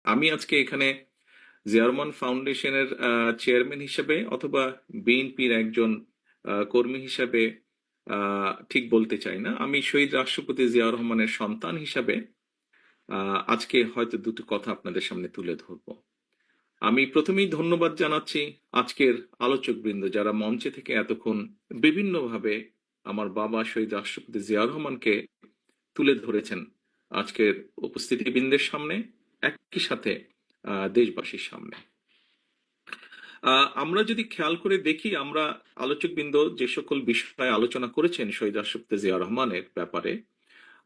আমি আজকে এখানে জিয়ারমান ফাউন্ডেশনের চেয়ারম্যান হিসেবে অথবা বিএনপির একজন কর্মী হিসেবে ঠিক বলতে চাই না। আমি শহীদ রাষ্ট্রপতি জিয়াউর রহমানের সন্তান হিসাবে আজকে হয়তো দুটো কথা আপনাদের সামনে তুলে ধরবো। আমি প্রথমেই ধন্যবাদ জানাচ্ছি আজকের আলোচকবৃন্দ যারা মঞ্চে থেকে এতক্ষণ বিভিন্নভাবে আমার বাবা শহীদ রাষ্ট্রপতি জিয়াউর রহমানকে তুলে ধরেছেন আজকের উপস্থিতিবৃন্দের সামনে, একই সাথে দেশবাসীর সামনে। আমরা যদি খেয়াল করে দেখি, আমরা আলোচকবৃন্দ যে সকল বিষয়ে আলোচনা করেছেন শহীদ রাষ্ট্রপতি জিয়াউর রহমানের ব্যাপারে,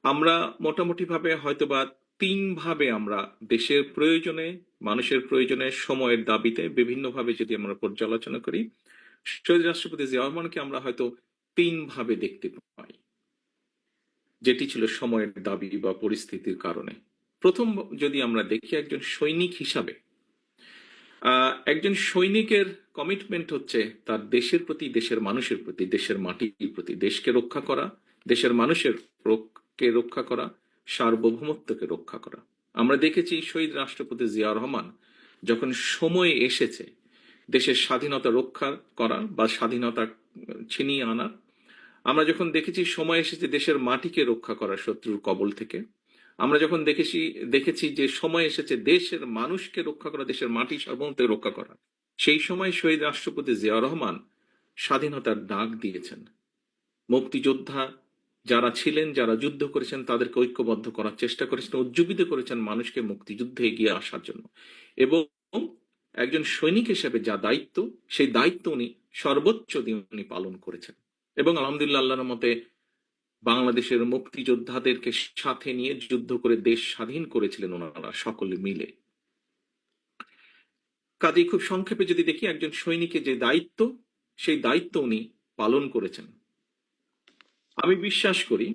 আমরা মোটামুটি ভাবে হয়তোবা তিন ভাবে আমরা দেশের প্রয়োজনে, মানুষের প্রয়োজনে, সময়ের দাবিতে বিভিন্নভাবে যদি আমরা পর্যালোচনা করি, শহীদ রাষ্ট্রপতি জিয়াউর রহমানকে আমরা হয়তো তিন ভাবে দেখতে পাই, যেটি ছিল সময়ের দাবি বা পরিস্থিতির কারণে। প্রথম যদি আমরা দেখি, একজন সৈনিক হিসাবে একজন সৈনিকের কমিটমেন্ট হচ্ছে তার দেশের প্রতি, দেশের মানুষের প্রতি, দেশের মাটির প্রতি, দেশকে রক্ষা করা, দেশের মানুষের কে রক্ষা করা, সার্বভৌমত্বকে রক্ষা করা। আমরা দেখেছি শহীদ রাষ্ট্রপতি জিয়াউর রহমান যখন সময় এসেছে দেশের স্বাধীনতা রক্ষা করা বা স্বাধীনতা ছিনিয়ে আনার, আমরা যখন দেখেছি সময় এসেছে দেশের মাটিকে রক্ষা করা শত্রুর কবল থেকে, আমরা যখন দেখেছি যে সময় এসেছে দেশের মানুষকে রক্ষা করা, দেশের মাটি সার্বভৌমত্বকে রক্ষা করা, সেই সময় শহীদ রাষ্ট্রপতি জিয়াউর রহমান স্বাধীনতার ডাক দিয়েছেন। মুক্তিযোদ্ধা যারা ছিলেন, যারা যুদ্ধ করেছেন, তাদেরকে ঐক্যবদ্ধ করার চেষ্টা করেছেন, উজ্জীবিত করেছেন মানুষকে মুক্তিযুদ্ধে এগিয়ে আসার জন্য। এবং একজন সৈনিক হিসেবে যা দায়িত্ব, সেই দায়িত্ব উনি সর্বোচ্চ দিয়ে উনি পালন করেছেন। এবং আলহামদুলিল্লাহ, আল্লাহর মতে বাংলাদেশের মুক্তিযোদ্ধাদেরকে সাথে নিয়ে যুদ্ধ করে দেশ স্বাধীন করেছিলেন ওনারা সকলে মিলে। কাজেই খুব সংক্ষেপে যদি দেখি, একজন সৈনিকের যে দায়িত্ব, সেই দায়িত্ব উনি পালন করেছেন। আমি বিশ্বাস করি,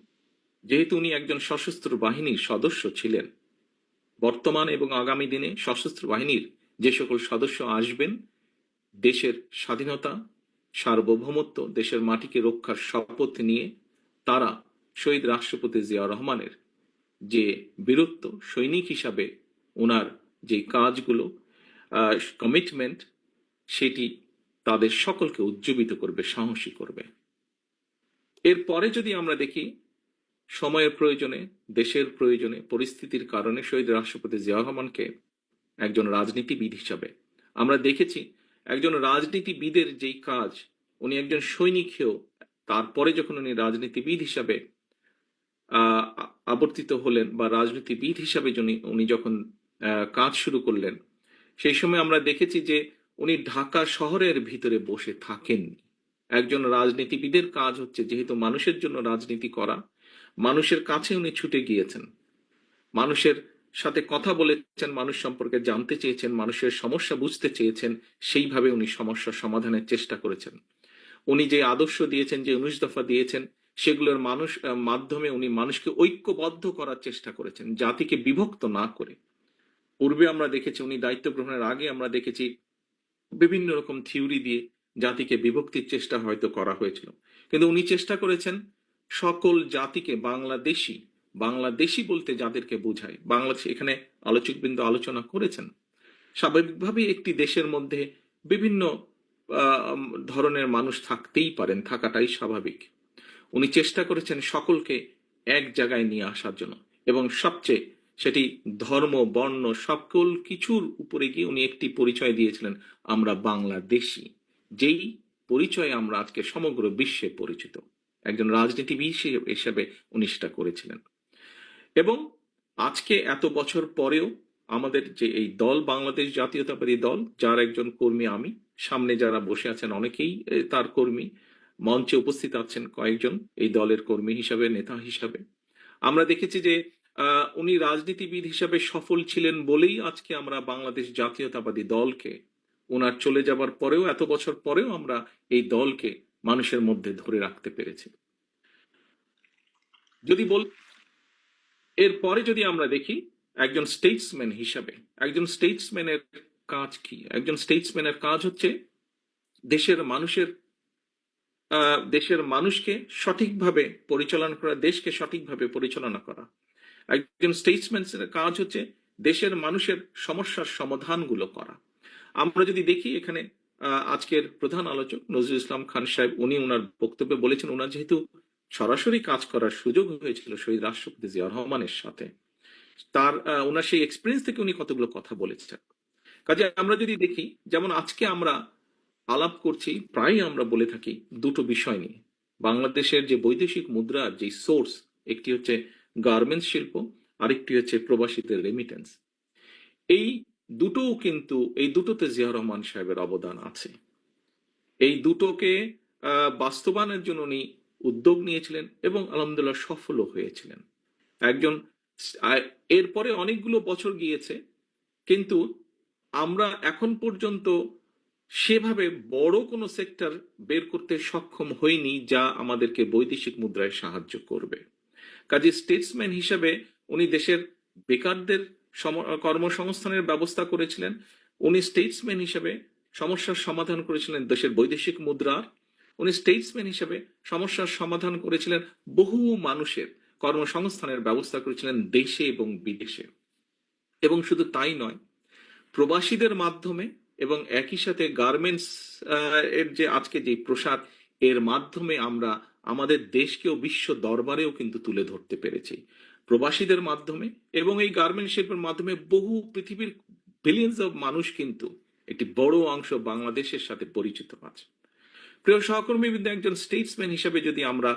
যেহেতু উনি একজন সশস্ত্র বাহিনীর সদস্য ছিলেন, বর্তমান এবং আগামী দিনে সশস্ত্র বাহিনীর যে সকল সদস্য আসবেন, দেশের স্বাধীনতা, সার্বভৌমত্ব, দেশের মাটিকে রক্ষার শপথ নিয়ে তারা শহীদ রাষ্ট্রপতি জিয়াউর রহমানের যে বীরত্ব, সৈনিক হিসাবে ওনার যে কাজগুলো, কমিটমেন্ট, সেটি তাদের সকলকে উজ্জীবিত করবে, সাহসী করবে। এরপরে যদি আমরা দেখি, সময়ের প্রয়োজনে, দেশের প্রয়োজনে, পরিস্থিতির কারণে শহীদ রাষ্ট্রপতি জিয়াউর রহমানকে একজন রাজনীতিবিদ হিসাবে আমরা দেখেছি। একজন রাজনীতিবিদের যেই কাজ, উনি একজন সৈনিক হয়েও তারপরে যখন উনি রাজনীতিবিদ হিসাবে আবর্তিত হলেন বা রাজনীতিবিদ হিসাবে উনি যখন কাজ শুরু করলেন, সেই সময় আমরা দেখেছি যে উনি ঢাকা শহরের ভিতরে বসে থাকেননি। একজন রাজনীতিবিদের কাজ হচ্ছে যেহেতু মানুষের জন্য রাজনীতি করা, মানুষের কাছে উনি ছুটে গিয়েছেন, মানুষের সাথে কথা বলেছেন, মানুষ সম্পর্কে জানতে চেয়েছেন, মানুষের সমস্যা বুঝতে চেয়েছেন, সেইভাবে উনি সমস্যা সমাধানের চেষ্টা করেছেন। উনি যে আদর্শ দিয়েছেন, যে 19 দফা দিয়েছেন, সেগুলোর মাধ্যমে উনি মানুষকে ঐক্যবদ্ধ করার চেষ্টা করেছেন, জাতিকে বিভক্ত না করে। পূর্বে আমরা দেখেছি, উনি দায়িত্ব গ্রহণের আগে আমরা দেখেছি বিভিন্ন রকম থিওরি দিয়ে জাতিকে বিভক্তির চেষ্টা হয়তো করা হয়েছিল, কিন্তু উনি চেষ্টা করেছেন সকল জাতিকে বাংলাদেশি বলতে যাদেরকে বোঝায়, বাংলাদেশ, এখানে আলোচকবৃন্দ আলোচনা করেছেন, স্বাভাবিকভাবেই একটি দেশের মধ্যে বিভিন্ন ধরনের মানুষ থাকতেই পারেন, থাকাটাই স্বাভাবিক। উনি চেষ্টা করেছেন সকলকে এক জায়গায় নিয়ে আসার জন্য, এবং সবচেয়ে সেটি ধর্ম, বর্ণ, সকল কিছুর উপরে গিয়ে উনি একটি পরিচয় দিয়েছিলেন, আমরা বাংলাদেশি, যেই পরিচয়ে আমরা আজকে সমগ্র বিশ্বে পরিচিত। একজন রাজনীতিবিদ হিসেবে উনি সেটা করেছিলেন। এবং আজকে এত বছর পরেও আমাদের যে এই দল, বাংলাদেশ জাতীয়তাবাদী দল, যার একজন কর্মী আমি, সামনে যারা বসে আছেন অনেকেই তার কর্মী, মঞ্চে উপস্থিত আছেন কয়েকজন এই দলের কর্মী হিসাবে, নেতা হিসাবে। আমরা দেখেছি যে উনি রাজনীতিবিদ হিসাবে সফল ছিলেন বলেই আজকে আমরা বাংলাদেশ জাতীয়তাবাদী দলকে, ওনার চলে যাবার পরেও, এত বছর পরেও আমরা এই দলকে মানুষের মধ্যে ধরে রাখতে পেরেছি। যদি বল, এরপরে যদি আমরা দেখি একজন স্টেটসম্যান হিসাবে, একজন স্টেটসম্যানের কাজ কি? একজন স্টেটসম্যানের কাজ হচ্ছে দেশের মানুষকে সঠিকভাবে পরিচালনা করা, দেশকে সঠিকভাবে পরিচালনা করা। একজন স্টেটসম্যানের কাজ হচ্ছে দেশের মানুষের সমস্যার সমাধানগুলো করা। আমরা যদি দেখি এখানে আজকের প্রধান আলোচক নজরুল ইসলাম খান সাহেব, উনি ওনার বক্তব্যে বলেছেন, ওনার যেহেতু সরাসরি কাজ করার সুযোগ হয়েছিল শহীদ রাষ্ট্রপতি জিয়াউর রহমানের সাথে, তার ওনার সেই এক্সপিরিয়েন্স থেকে উনি কতগুলো কথা বলেছেন। কাজে আমরা যদি দেখি, যেমন আজকে আমরা আলাপ করছি, প্রায় আমরা বলে থাকি দুটো বিষয় নিয়ে। বাংলাদেশের যে বৈদেশিক মুদ্রার যে সোর্স, একটি হচ্ছে গার্মেন্টস শিল্প, আরেকটি হচ্ছে প্রবাসীদের রেমিটেন্স। এই দুটোও কিন্তু, এই দুটোতে জিয়াউর রহমান সাহেবের অবদান আছে। এই দুটোকে বাস্তবায়নের জন্য উনি উদ্যোগ নিয়েছিলেন এবং আলহামদুলিল্লাহ সফলও হয়েছিলেন। একজন এরপরে অনেকগুলো বছর গিয়েছে, কিন্তু আমরা এখন পর্যন্ত সেভাবে বড় কোনো সেক্টর বের করতে সক্ষম হইনি যা আমাদেরকে বৈদেশিক মুদ্রায় সাহায্য করবে। কাজে স্টেটসম্যান হিসেবে উনি দেশের বেকারদের কর্মসংস্থানের ব্যবস্থা করেছিলেন। উনি স্টেটসম্যান হিসেবে সমস্যার সমাধান করেছিলেন দেশের বৈদেশিক মুদ্রার। উনি স্টেটসম্যান হিসেবে সমস্যার সমাধান করেছিলেন বহু মানুষের কর্মসংস্থানের ব্যবস্থা করেছিলেন দেশে এবং বিদেশে। এবং শুধু তাই নয়, প্রবাসীদের মাধ্যমে এবং একই সাথে গার্মেন্টস এর যে আজকে যে প্রসার, এর মাধ্যমে আমরা আমাদের দেশকেও বিশ্ব দরবারেও কিন্তু তুলে ধরতে পেরেছি প্রবাসীদের মাধ্যমে। এবং এই গার্মেন্ট শিল্পের মাধ্যমে বহু পৃথিবীর বিলিয়ন্স অফ মানুষ কিন্তু একটি বড় অংশ বাংলাদেশের সাথে পরিচিত আছে। প্রিয় সহকর্মীবৃন্দ, একজন স্টেটসম্যান হিসেবে যদি আমরা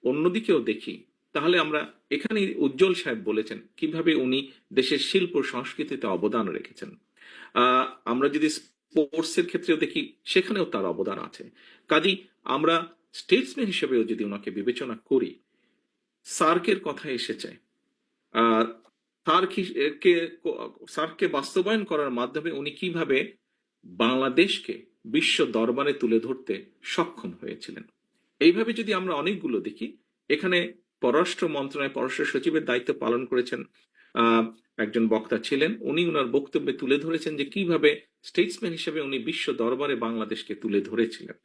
অন্যদিকেও দেখি, তাহলে আমরা এখানে উজ্জ্বল সাহেব বলেছেন কিভাবে উনি দেশের শিল্প সংস্কৃতিতে অবদান রেখেছেন। আমরা যদি স্পোর্টসের ক্ষেত্রেও দেখি, সেখানেও তার অবদান আছে। কাজেই আমরা স্টেটসম্যান হিসেবেও যদি ওনাকে বিবেচনা করি, সার্কের কথা এসেছে, সার্ককে বাস্তবায়ন করার মাধ্যমে উনি কিভাবে বাংলাদেশকে বিশ্ব দরবারে তুলে ধরতে সক্ষম হয়েছিলেন। এইভাবে যদি আমরা অনেকগুলো দেখি, এখানে পররাষ্ট্র মন্ত্রণালয় পররাষ্ট্র সচিবের দায়িত্ব পালন করেছেন একজন বক্তা ছিলেন। উনি ওনার বক্তব্যে তুলে ধরেছেন যে কিভাবে স্টেটসম্যান হিসেবে উনি বিশ্ব দরবারে বাংলাদেশকে তুলে ধরেছিলেন।